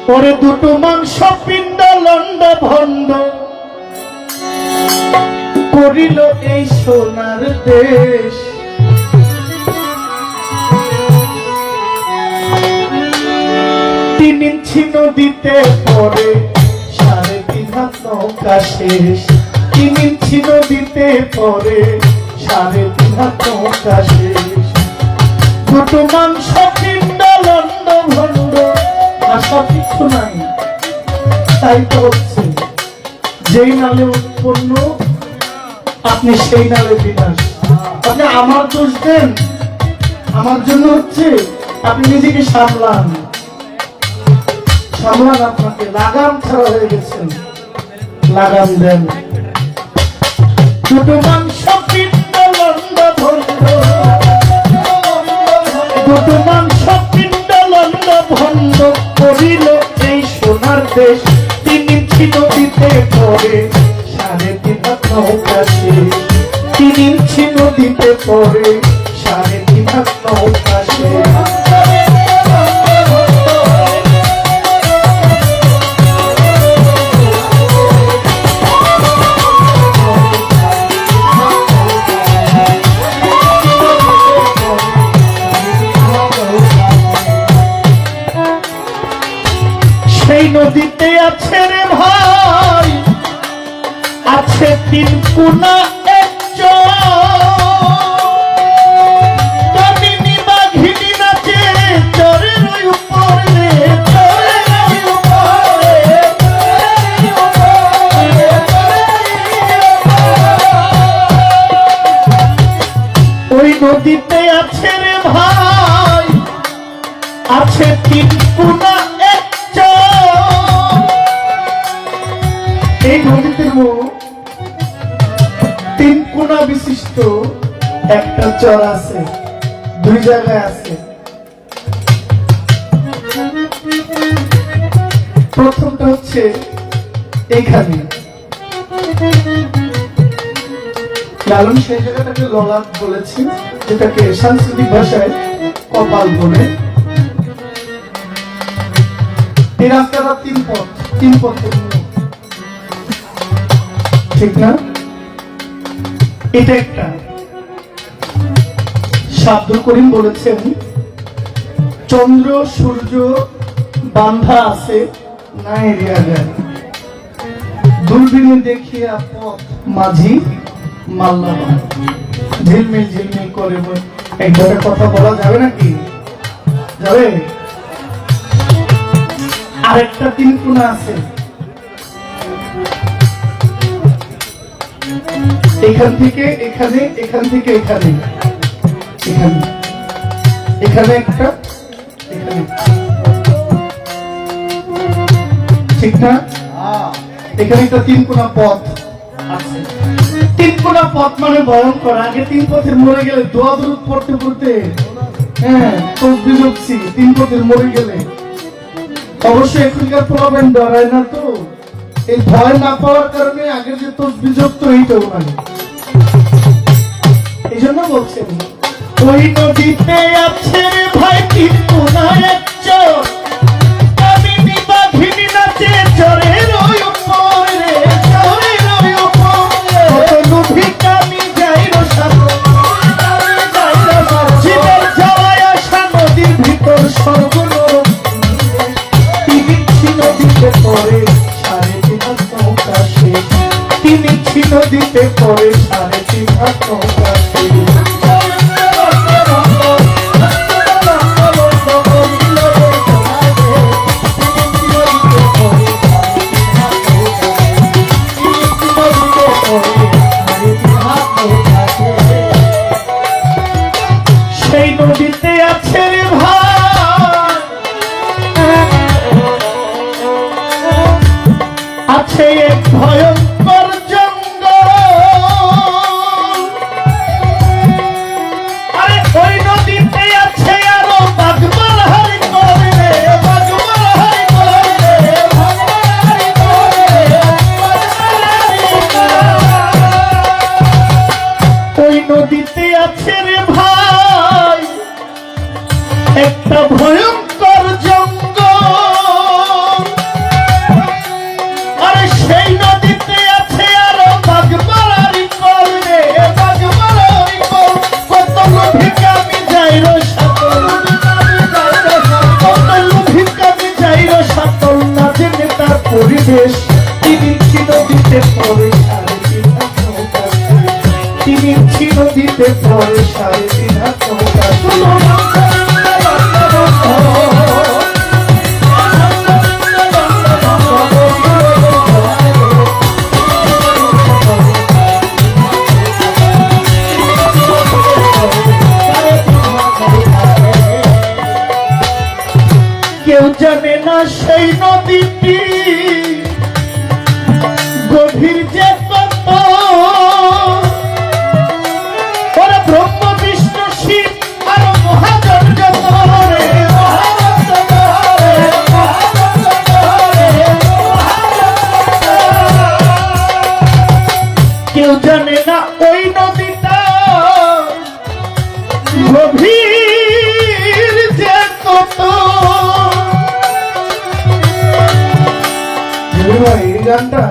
পরে দুটো মাংস পিণ্ড লন্ড ভণ্ড করিল এই সোনার দেশ। 3 ইঞ্চি নদীতে পরে 3.5 হাত নৌকা শেষ। 3 ইঞ্চি নদীতে পরে 3.5 হাত নৌকা শেষ। দুটো মাংস পিণ্ড লন্ড ভণ্ড, আশা কিছু নাই। তাই তো হচ্ছে যেই নালে উৎপন্ন আপনি সেই নালে বিনাশ। আপনি আমার দোষ দেন, আমার জন্য হচ্ছে, আপনি নিজেকে সামলান। আপনাকে লাগাম ছাড়া হয়ে গেছেন, লাগাম দেন। দুটো মাংস পিণ্ড লন্ড ভণ্ড, দুটো মাংস পিণ্ড লন্ড ভণ্ড করিল এই সোনার দেশ। 3 ইঞ্চি নদীতে পরে 3.5 হাত নৌকা শেষ। 3 ইঞ্চি নদীতে পরে 3.5 হাত নৌকা শেষ। সেই নদীতে আছে রে ভাই, আছে 3 কোনা এক কামিনী বাঘিনী নাচে চরের উপরে, চরের উপরে। ওই নদীতে আছে রে ভাই, আছে 3 কোনা। এই নদীতে 3 কোনা বিশিষ্ট একটা চর আছে, 2 জায়গায় আছে। প্রথমটা হচ্ছে এইখানে, লালন সেই জায়গাটাকে ললাট বলেছে, যেটাকে সাংস্কৃতিক ভাষায় কপাল বলে। এই রাস্তাটা 3 পথ, 3 পথের, ঠিক না? এটা একটা আব্দুল করিম বলেছেন, চন্দ্র সূর্য বান্ধা আছে না এরিয়া যায়, দূরবীনে দেখিয়া পথ মাঝি মাল্লাবান। ঝিলমিল ঝিলমিল করে একবারে কথা বলা যাবে নাকি? যাবে? আরেকটা 3 কোনা আছে, এখান থেকে এখানে, এখান থেকে এখানে, এখানে, এখানে একটা, এখানে, ঠিক না? এখানে একটা 3 কোনা পথ আছে। 3 কোনা পথ মানে ভয়ঙ্কর। আগে 3 পথের মরে গেলে দোয়া দরুদ পড়তে পড়তে, হ্যাঁ, তসবিহ জপছি 3 পথের মরে গেলে। অবশ্যই এখনকার প্রবলেম ডরায় না তো, এই ভয় না পাওয়ার কারণে আগে যে তসবিহ জপতো এইটাও নাই। এই জন্য বলছেন, ওই নদীতে আছে ভাই 3 কোনা এক চর, কামিনী বাঘিনী নাচে চরের উপরে, চরের উপরে। কত নদী কামি যাইর সাগর, জীবন যাওয়ায় আসা নদীর ভিতর সর্বনরক। 3 ইঞ্চি নদীতে পরে 3.5 হাত নৌকা শেষ। 3 ইঞ্চি নদীতে পরে 3.5 হাত নৌকা শেষ। সেই নদীতে আছে রে ভাই, আছে এক ভয়ঙ্কর জঙ্গল। আরে ওই নদীতে আছে আরো বাঘমারহারি করে, বাঘমারহারি করে, বাঘমারহারি করে, বাঘমারহারি করে। ওই নদীতে আছে রে ভাই একটা ভয়ঙ্কর জঙ্গল। পরে সাড়ে তিন হাত নৌকা কেউ জানে না সেই নদীটি গভীর যে কত, ওরা ব্রহ্ম বিষ্ণু শিব আর মহাজন যত রে, কেউ জানে না ওই নদীটা গভীর যে কত। এই গানটা